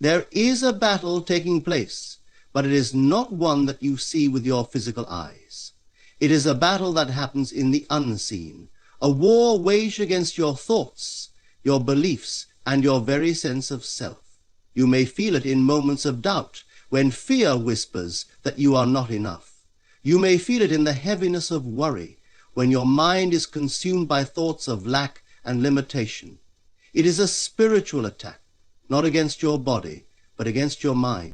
There is a battle taking place, but it is not one that you see with your physical eyes. It is a battle that happens in the unseen, a war waged against your thoughts, your beliefs, and your very sense of self. You may feel it in moments of doubt, when fear whispers that you are not enough. You may feel it in the heaviness of worry, when your mind is consumed by thoughts of lack and limitation. It is a spiritual attack, not against your body, but against your mind.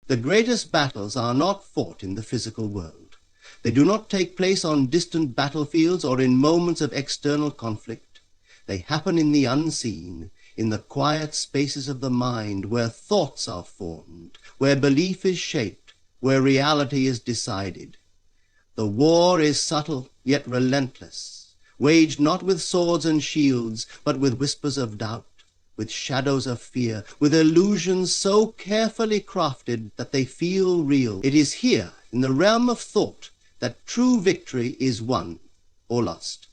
The greatest battles are not fought in the physical world. They do not take place on distant battlefields or in moments of external conflict. They happen in the unseen, in the quiet spaces of the mind, where thoughts are formed, where belief is shaped, where reality is decided. The war is subtle, yet relentless, waged not with swords and shields, but with whispers of doubt, with shadows of fear, with illusions so carefully crafted that they feel real. It is here, in the realm of thought, that true victory is won or lost.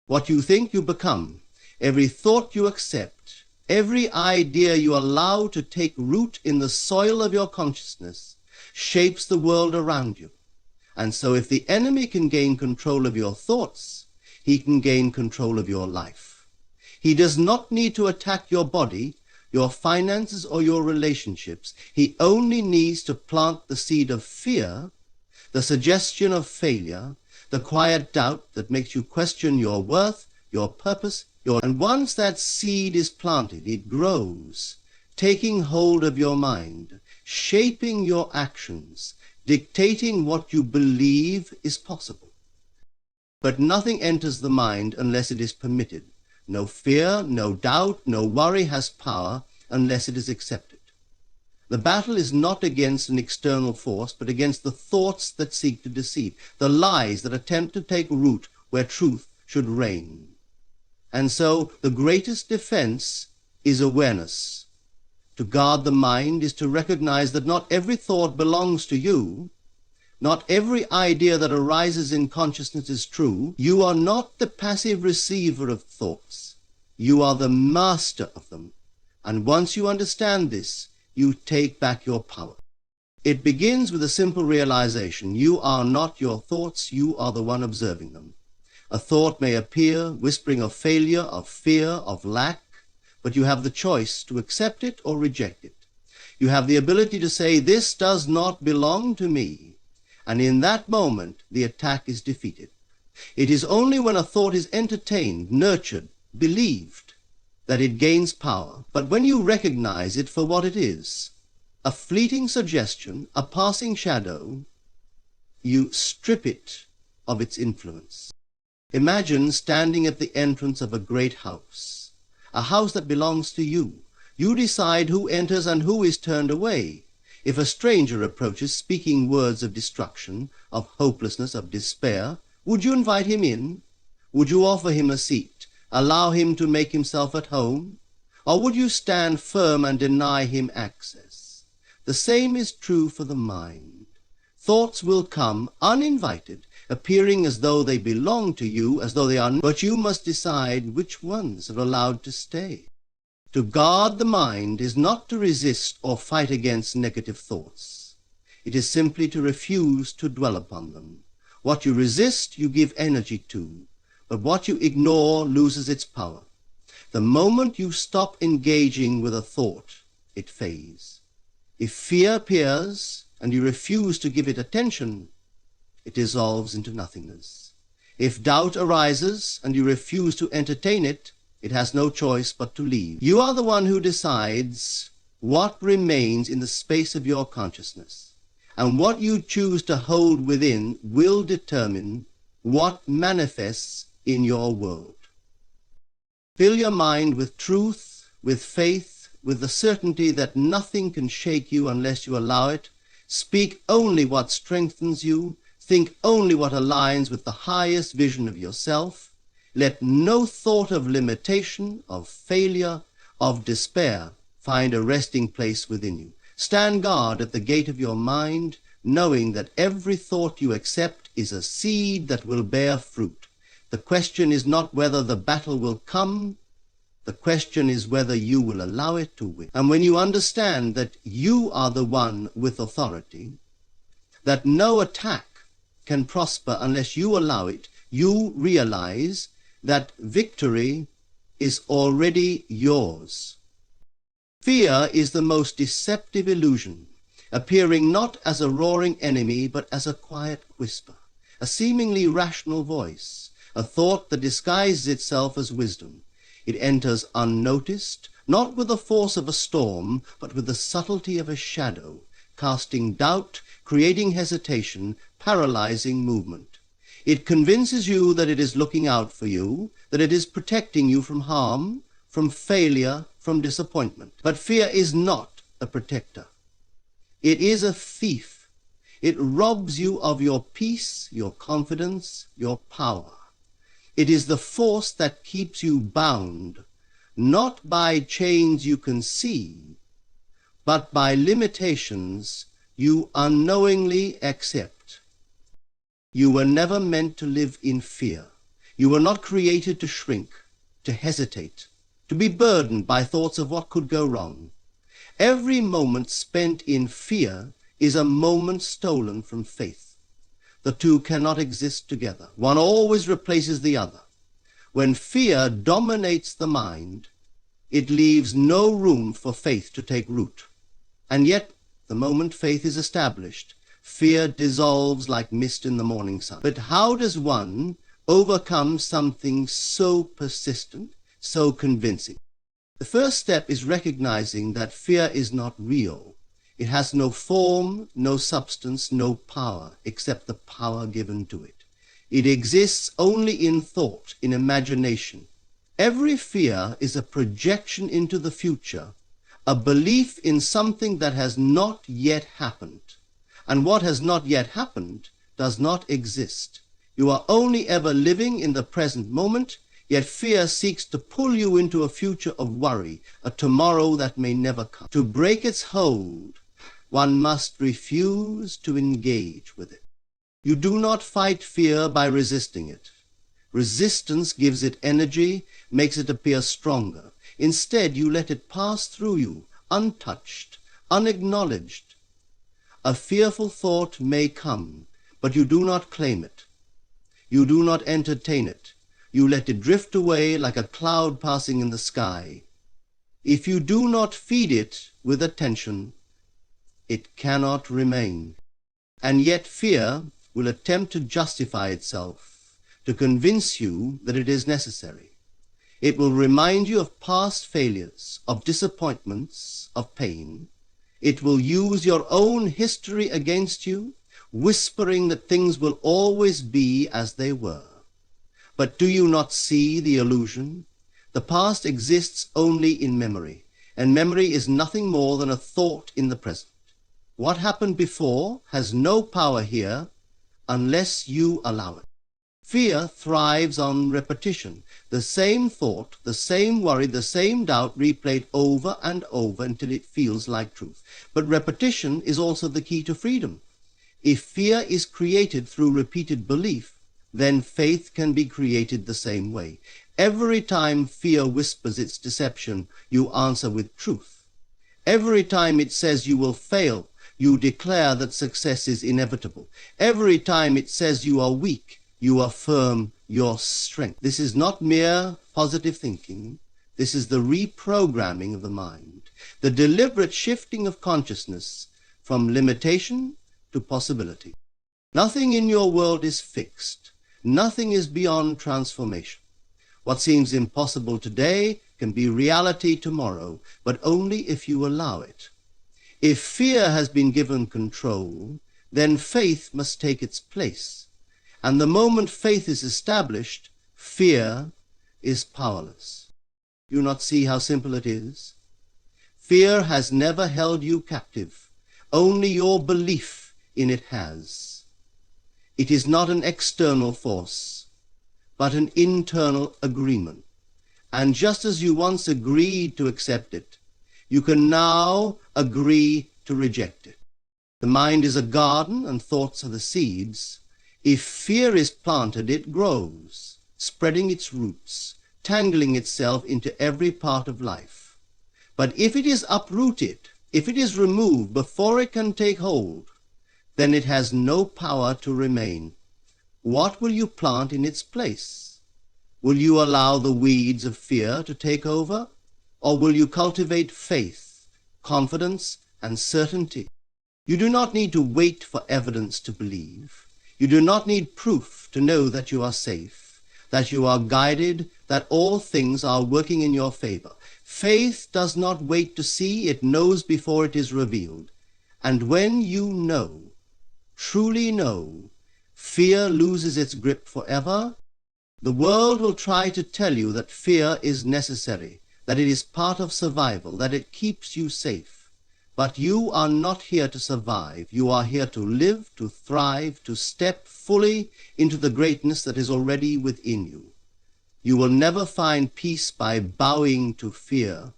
What you think, you become. Every thought you accept, every idea you allow to take root in the soil of your consciousness, shapes the world around you. And so if the enemy can gain control of your thoughts, he can gain control of your life. He does not need to attack your body, your finances, or your relationships. He only needs to plant the seed of fear, the suggestion of failure, the quiet doubt that makes you question your worth, your purpose, and once that seed is planted, it grows, taking hold of your mind, shaping your actions, dictating what you believe is possible. But nothing enters the mind unless it is permitted. No fear, no doubt, no worry has power unless it is accepted. The battle is not against an external force, but against the thoughts that seek to deceive, the lies that attempt to take root where truth should reign. And so the greatest defense is awareness. To guard the mind is to recognize that not every thought belongs to you. Not every idea that arises in consciousness is true. You are not the passive receiver of thoughts. You are the master of them. And once you understand this, you take back your power. It begins with a simple realization. You are not your thoughts. You are the one observing them. A thought may appear, whispering of failure, of fear, of lack, but you have the choice to accept it or reject it. You have the ability to say, this does not belong to me. And in that moment, the attack is defeated. It is only when a thought is entertained, nurtured, believed, that it gains power. But when you recognize it for what it is, a fleeting suggestion, a passing shadow, you strip it of its influence. Imagine standing at the entrance of a great house, a house that belongs to you. You decide who enters and who is turned away. If a stranger approaches speaking words of destruction, of hopelessness, of despair, would you invite him in? Would you offer him a seat, allow him to make himself at home? Or would you stand firm and deny him access? The same is true for the mind. Thoughts will come uninvited, appearing as though they belong to you, as though they are, but you must decide which ones are allowed to stay. To guard the mind is not to resist or fight against negative thoughts. It is simply to refuse to dwell upon them. What you resist, you give energy to, but what you ignore loses its power. The moment you stop engaging with a thought, it fades. If fear appears and you refuse to give it attention, it dissolves into nothingness. If doubt arises and you refuse to entertain it, it has no choice but to leave. You are the one who decides what remains in the space of your consciousness, and what you choose to hold within will determine what manifests in your world. Fill your mind with truth, with faith, with the certainty that nothing can shake you unless you allow it. Speak only what strengthens you. Think only what aligns with the highest vision of yourself. Let no thought of limitation, of failure, of despair find a resting place within you. Stand guard at the gate of your mind, knowing that every thought you accept is a seed that will bear fruit. The question is not whether the battle will come, The question is whether you will allow it to win. And when you understand that you are the one with authority, that no attack can prosper unless you allow it, you realize that victory is already yours. Fear is the most deceptive illusion, appearing not as a roaring enemy, but as a quiet whisper, a seemingly rational voice, a thought that disguises itself as wisdom. It enters unnoticed, not with the force of a storm, but with the subtlety of a shadow, casting doubt, creating hesitation, paralyzing movement. It convinces you that it is looking out for you, that it is protecting you from harm, from failure, from disappointment. But fear is not a protector. It is a thief. It robs you of your peace, your confidence, your power. It is the force that keeps you bound, not by chains you can see, but by limitations you unknowingly accept. You were never meant to live in fear. You were not created to shrink, to hesitate, to be burdened by thoughts of what could go wrong. Every moment spent in fear is a moment stolen from faith. The two cannot exist together. One always replaces the other. When fear dominates the mind, it leaves no room for faith to take root. And yet, the moment faith is established, fear dissolves like mist in the morning sun. But how does one overcome something so persistent, so convincing? The first step is recognizing that fear is not real. It has no form, no substance, no power, except the power given to it. It exists only in thought, in imagination. Every fear is a projection into the future, a belief in something that has not yet happened. And what has not yet happened does not exist. You are only ever living in the present moment, yet fear seeks to pull you into a future of worry, a tomorrow that may never come. To break its hold, one must refuse to engage with it. You do not fight fear by resisting it. Resistance gives it energy, makes it appear stronger. Instead, you let it pass through you, untouched, unacknowledged. A fearful thought may come, but you do not claim it. You do not entertain it. You let it drift away like a cloud passing in the sky. If you do not feed it with attention, it cannot remain. And yet fear will attempt to justify itself, to convince you that it is necessary. It will remind you of past failures, of disappointments, of pain. It will use your own history against you, whispering that things will always be as they were. But do you not see the illusion? The past exists only in memory, and memory is nothing more than a thought in the present. What happened before has no power here unless you allow it. Fear thrives on repetition. The same thought, the same worry, the same doubt replayed over and over until it feels like truth. But repetition is also the key to freedom. If fear is created through repeated belief, then faith can be created the same way. Every time fear whispers its deception, you answer with truth. Every time it says you will fail, you declare that success is inevitable. Every time it says you are weak, you affirm your strength. This is not mere positive thinking. This is the reprogramming of the mind, the deliberate shifting of consciousness from limitation to possibility. Nothing in your world is fixed. Nothing is beyond transformation. What seems impossible today can be reality tomorrow, but only if you allow it. If fear has been given control, then faith must take its place. And the moment faith is established, fear is powerless. You not see how simple it is? Fear has never held you captive. Only your belief in it has. It is not an external force, but an internal agreement. And just as you once agreed to accept it, you can now agree to reject it. The mind is a garden and thoughts are the seeds. If fear is planted, it grows, spreading its roots, entangling itself into every part of life. But if it is uprooted, if it is removed before it can take hold, then it has no power to remain. What will you plant in its place? Will you allow the weeds of fear to take over? Or will you cultivate faith, confidence, and certainty? You do not need to wait for evidence to believe. You do not need proof to know that you are safe, that you are guided, that all things are working in your favor. Faith does not wait to see, it knows before it is revealed. And when you know, truly know, fear loses its grip forever. The world will try to tell you that fear is necessary, that it is part of survival, that it keeps you safe. But you are not here to survive. You are here to live, to thrive, to step fully into the greatness that is already within you. You will never find peace by bowing to fear.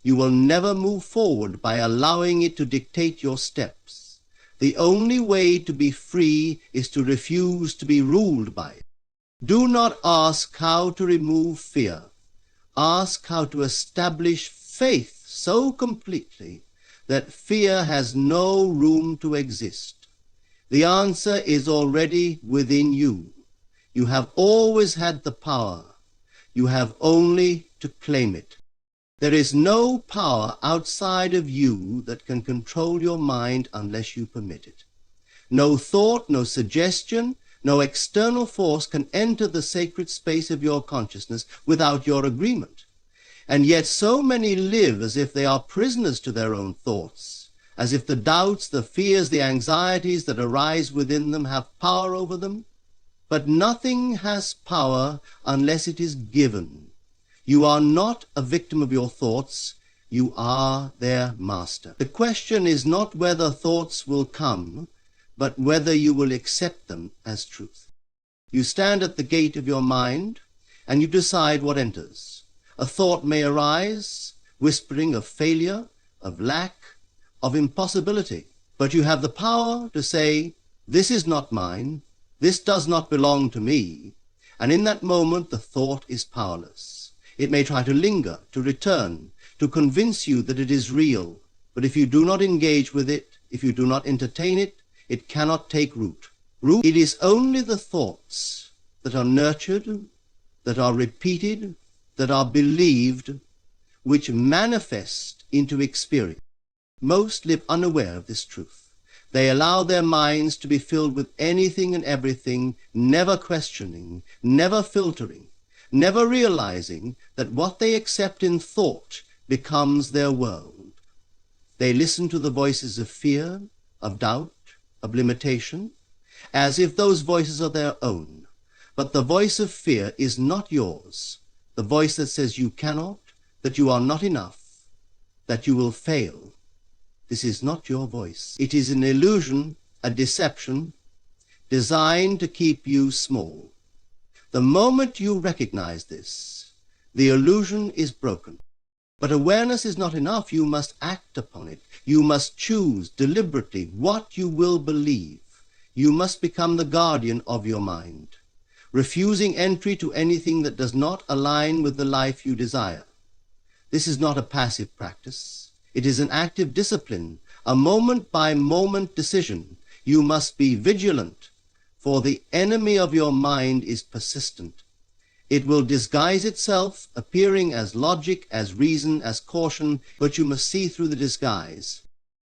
You will never move forward by allowing it to dictate your steps. The only way to be free is to refuse to be ruled by it. Do not ask how to remove fear. Ask how to establish faith so completely that fear has no room to exist. The answer is already within you. You have always had the power. You have only to claim it. There is no power outside of you that can control your mind unless you permit it. No thought, no suggestion, no external force can enter the sacred space of your consciousness without your agreement. And yet so many live as if they are prisoners to their own thoughts, as if the doubts, the fears, the anxieties that arise within them have power over them. But nothing has power unless it is given. You are not a victim of your thoughts. You are their master. The question is not whether thoughts will come, but whether you will accept them as truth. You stand at the gate of your mind, and you decide what enters. A thought may arise, whispering of failure, of lack, of impossibility. But you have the power to say, this is not mine, this does not belong to me. And in that moment, the thought is powerless. It may try to linger, to return, to convince you that it is real. But if you do not engage with it, if you do not entertain it, it cannot take root. It is only the thoughts that are nurtured, that are repeated, that are believed, which manifest into experience. Most live unaware of this truth. They allow their minds to be filled with anything and everything, never questioning, never filtering, never realizing that what they accept in thought becomes their world. They listen to the voices of fear, of doubt, of limitation, as if those voices are their own. But the voice of fear is not yours. The voice that says you cannot, that you are not enough, that you will fail. This is not your voice. It is an illusion, a deception, designed to keep you small. The moment you recognize this, the illusion is broken. But awareness is not enough. You must act upon it. You must choose deliberately what you will believe. You must become the guardian of your mind, refusing entry to anything that does not align with the life you desire. This is not a passive practice. It is an active discipline, a moment-by-moment decision. You must be vigilant, for the enemy of your mind is persistent. It will disguise itself, appearing as logic, as reason, as caution, but you must see through the disguise.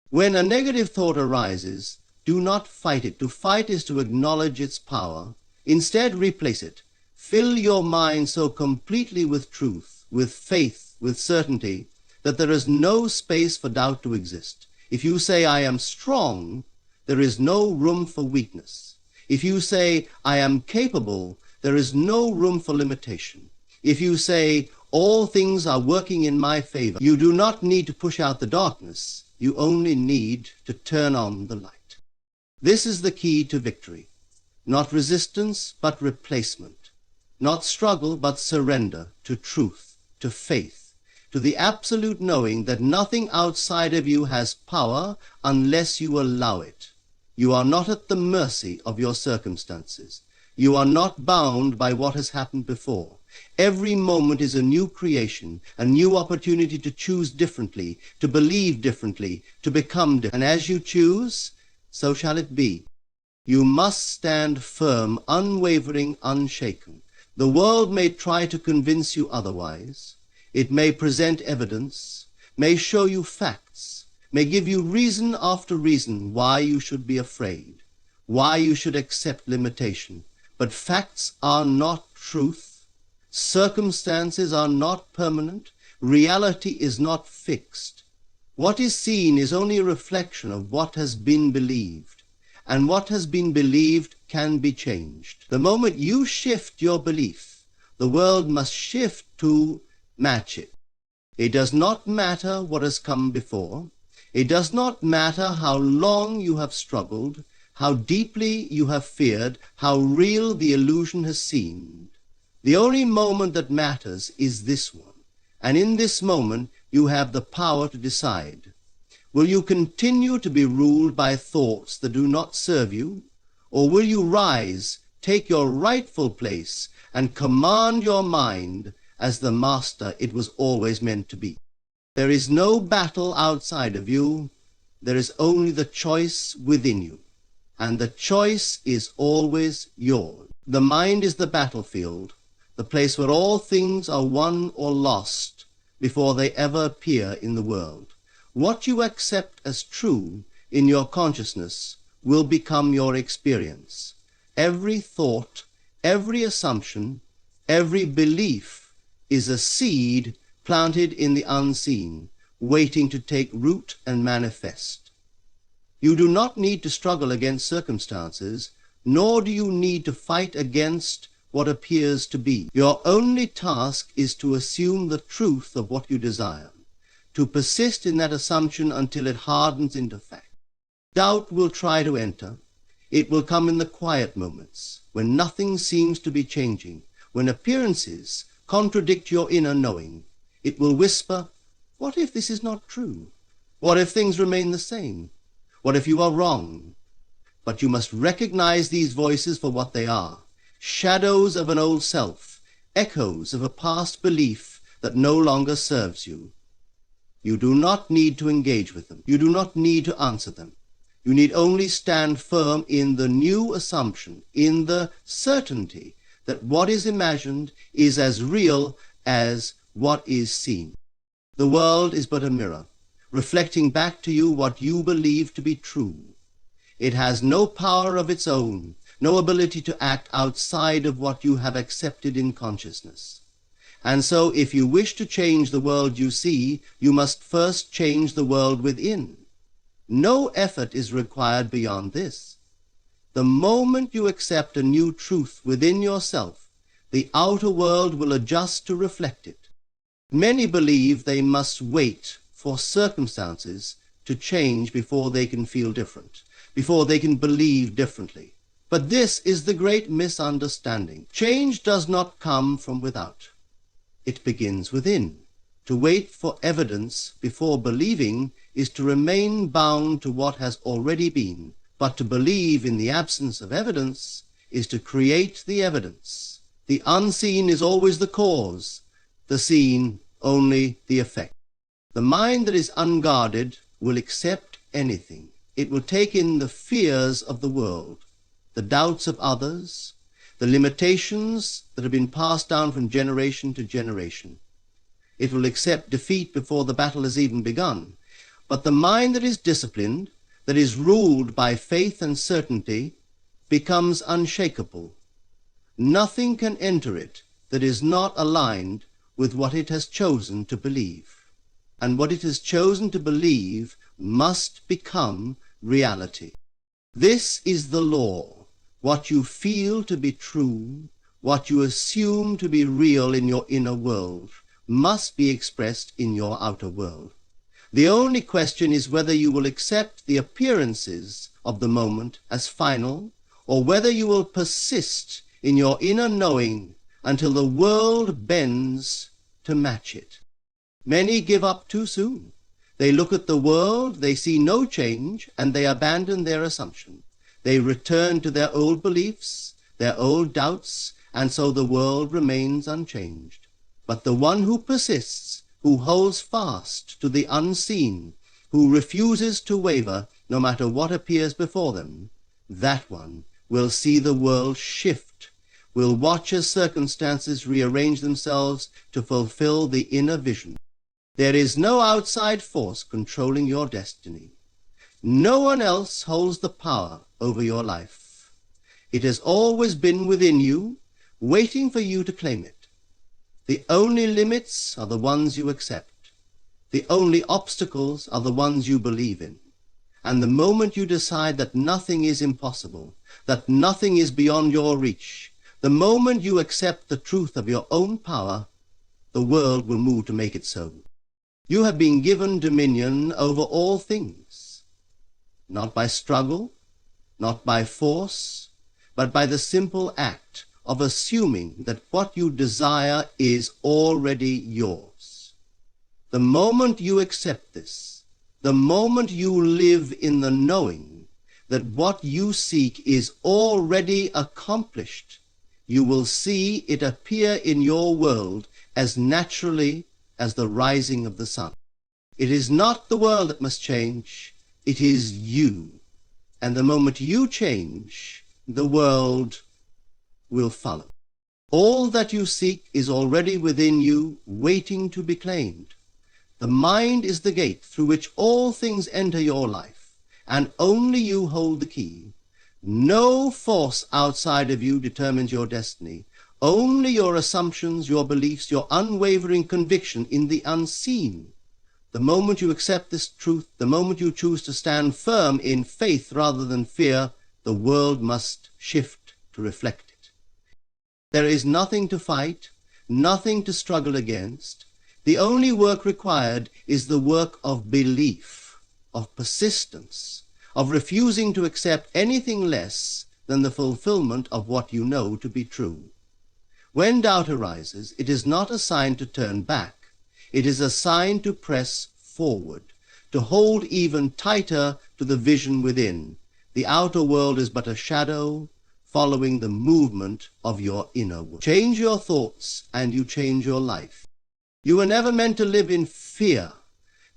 When a negative thought arises, do not fight it. To fight is to acknowledge its power. Instead, replace it. Fill your mind so completely with truth, with faith, with certainty, that there is no space for doubt to exist. If you say, I am strong, there is no room for weakness. If you say, I am capable, there is no room for limitation. If you say, all things are working in my favor, you do not need to push out the darkness. You only need to turn on the light. This is the key to victory. Not resistance, but replacement. Not struggle, but surrender to truth, to faith, to the absolute knowing that nothing outside of you has power unless you allow it. You are not at the mercy of your circumstances. You are not bound by what has happened before. Every moment is a new creation, a new opportunity to choose differently, to believe differently, to become different. And as you choose, so shall it be. You must stand firm, unwavering, unshaken. The world may try to convince you otherwise. It may present evidence, may show you facts, may give you reason after reason why you should be afraid, why you should accept limitation. But facts are not truth. Circumstances are not permanent. Reality is not fixed. What is seen is only a reflection of what has been believed, and what has been believed can be changed. The moment you shift your belief, the world must shift to match it. It does not matter what has come before. It does not matter how long you have struggled, how deeply you have feared, how real the illusion has seemed. The only moment that matters is this one, and in this moment you have the power to decide. Will you continue to be ruled by thoughts that do not serve you, or will you rise, take your rightful place, and command your mind as the master it was always meant to be? There is no battle outside of you. There is only the choice within you, and the choice is always yours. The mind is the battlefield, the place where all things are won or lost before they ever appear in the world. What you accept as true in your consciousness will become your experience. Every thought, every assumption, every belief is a seed planted in the unseen, waiting to take root and manifest. You do not need to struggle against circumstances, nor do you need to fight against what appears to be. Your only task is to assume the truth of what you desire, to persist in that assumption until it hardens into fact. Doubt will try to enter. It will come in the quiet moments, when nothing seems to be changing, when appearances contradict your inner knowing. It will whisper, what if this is not true? What if things remain the same? What if you are wrong? But you must recognize these voices for what they are. Shadows of an old self, echoes of a past belief that no longer serves you. You do not need to engage with them. You do not need to answer them. You need only stand firm in the new assumption, in the certainty that what is imagined is as real as what is seen. The world is but a mirror, reflecting back to you what you believe to be true. It has no power of its own, no ability to act outside of what you have accepted in consciousness. And so if you wish to change the world you see, you must first change the world within. No effort is required beyond this. The moment you accept a new truth within yourself, the outer world will adjust to reflect it. Many believe they must wait for circumstances to change before they can feel different, before they can believe differently. But this is the great misunderstanding. Change does not come from without. It begins within. To wait for evidence before believing is to remain bound to what has already been. But to believe in the absence of evidence is to create the evidence. The unseen is always the cause, the seen only the effect. The mind that is unguarded will accept anything. It will take in the fears of the world, the doubts of others, the limitations that have been passed down from generation to generation. It will accept defeat before the battle has even begun. But the mind that is disciplined, that is ruled by faith and certainty, becomes unshakable. Nothing can enter it that is not aligned with what it has chosen to believe. And what it has chosen to believe must become reality. This is the law. What you feel to be true, what you assume to be real in your inner world, must be expressed in your outer world. The only question is whether you will accept the appearances of the moment as final, or whether you will persist in your inner knowing until the world bends to match it. Many give up too soon. They look at the world, they see no change, and they abandon their assumption. They return to their old beliefs, their old doubts, and so the world remains unchanged. But the one who persists, who holds fast to the unseen, who refuses to waver no matter what appears before them, that one will see the world shift, will watch as circumstances rearrange themselves to fulfill the inner vision. There is no outside force controlling your destiny. No one else holds the power over your life. It has always been within you, waiting for you to claim it. The only limits are the ones you accept. The only obstacles are the ones you believe in. And the moment you decide that nothing is impossible, that nothing is beyond your reach, the moment you accept the truth of your own power, the world will move to make it so. You have been given dominion over all things, not by struggle, not by force, but by the simple act of assuming that what you desire is already yours. The moment you accept this, the moment you live in the knowing that what you seek is already accomplished, you will see it appear in your world as naturally as the rising of the sun. It is not the world that must change, it is you. And the moment you change, the world will follow. All that you seek is already within you, waiting to be claimed. The mind is the gate through which all things enter your life, and only you hold the key. No force outside of you determines your destiny. Only your assumptions, your beliefs, your unwavering conviction in the unseen. The moment you accept this truth, the moment you choose to stand firm in faith rather than fear, the world must shift to reflect it. There is nothing to fight, nothing to struggle against. The only work required is the work of belief, of persistence, of refusing to accept anything less than the fulfillment of what you know to be true. When doubt arises, it is not a sign to turn back. It is a sign to press forward, to hold even tighter to the vision within. The outer world is but a shadow following the movement of your inner world. Change your thoughts and you change your life. You were never meant to live in fear,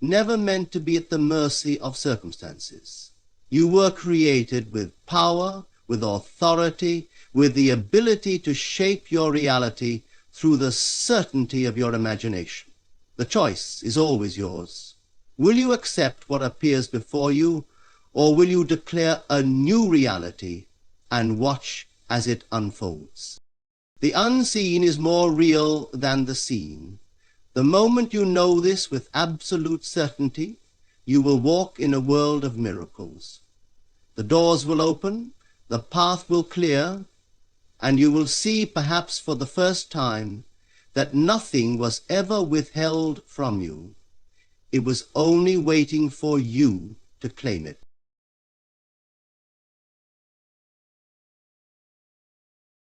never meant to be at the mercy of circumstances. You were created with power, with authority, with the ability to shape your reality through the certainty of your imagination. The choice is always yours. Will you accept what appears before you, or will you declare a new reality and watch as it unfolds? The unseen is more real than the seen. The moment you know this with absolute certainty, you will walk in a world of miracles. The doors will open, the path will clear, and you will see, perhaps for the first time, that nothing was ever withheld from you. It was only waiting for you to claim it.